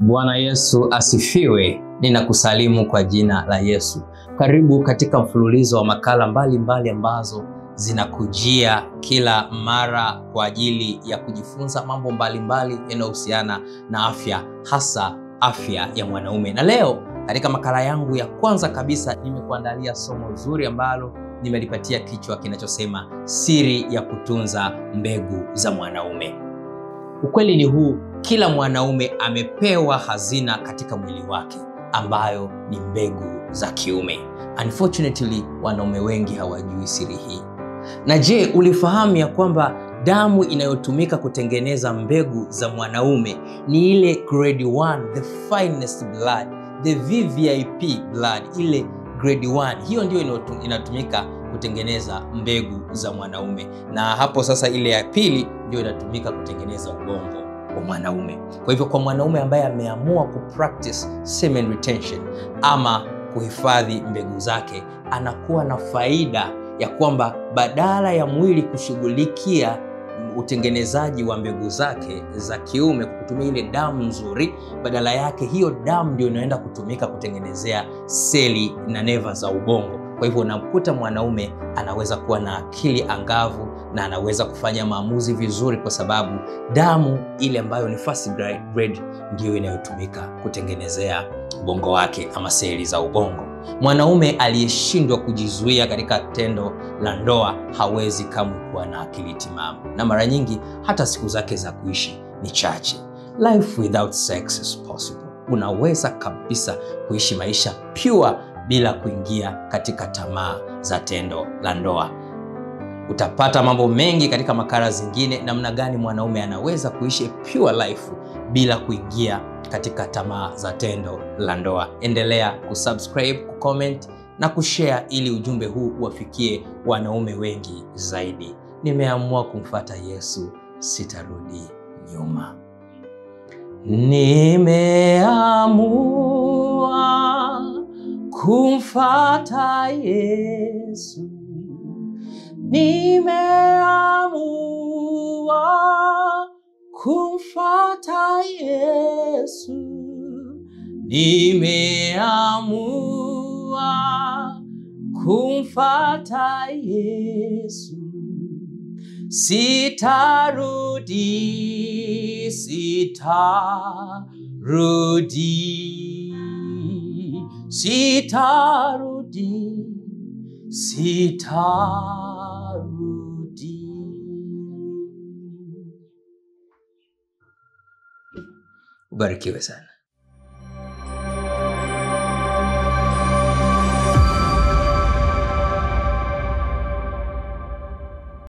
Bwana Yesu asifiwe. Ninakusalimu kwa jina la Yesu. Karibu katika mfululizo wa makala mbalimbali ambazo zinakujia kila mara kwa ajili ya kujifunza mambo mbalimbali yanayohusiana na afya, hasa afya ya mwanaume. Na leo katika makala yangu ya kwanza kabisa nimekuandalia somo zuri ambalo nimelipatia kichwa kinachosema siri ya kutunza mbegu za mwanaume. Ukweli ni huu, kila mwanaume amepewa hazina katika mwili wake ambayo ni mbegu za kiume. Unfortunately, wanaume wengi hawajui siri hii. Na je, ulifahamu ya kwamba damu inayotumika kutengeneza mbegu za mwanaume ni ile grade 1, the finest blood, the VVIP blood, ile grade 1. Hiyo ndio inatumika kutengeneza mbegu za mwanaume. Na hapo sasa ile ya pili ndio inatumika kutengeneza ubongo wa mwanaume. Kwa hivyo kwa mwanaume ambaye ameamua kupractice semen retention ama kuhifadhi mbegu zake, anakuwa na faida ya kwamba badala ya mwili kushughulikia utengenezaji wa mbegu zake za kiume kutumia ile damu nzuri, badala yake hiyo damu ndio inaenda kutumika kutengenezea seli na neva za ubongo. Kwa hivyo unakuta mwanaume anaweza kuwa na akili angavu na anaweza kufanya maamuzi vizuri kwa sababu damu ile ambayo ni first grade ndio inayotumika kutengenezea ubongo wake ama seli za ubongo. Mwanaume aliyeshindwa kujizuia katika tendo la ndoa hawezi kamwe kuwa na akili timamu, na mara nyingi hata siku zake za kuishi ni chache. Life without sex is possible. Unaweza kabisa kuishi maisha pure bila kuingia katika tamaa za tendo la ndoa. Utapata mambo mengi katika makala zingine, namna gani mwanaume anaweza kuishi pure life bila kuingia katika tamaa za tendo la ndoa. Endelea kusubscribe, kucomment na kushare ili ujumbe huu uwafikie wanaume wengi zaidi. Nimeamua kumfuata Yesu, sitarudi nyuma. Nimeamua kumfuata Yesu. Nimeamua kumfuata Yesu. Nimeamua kumfuata Yesu. Sitarudi, sitarudi, sitarudi, sitarudi. Ubarikiwe sana.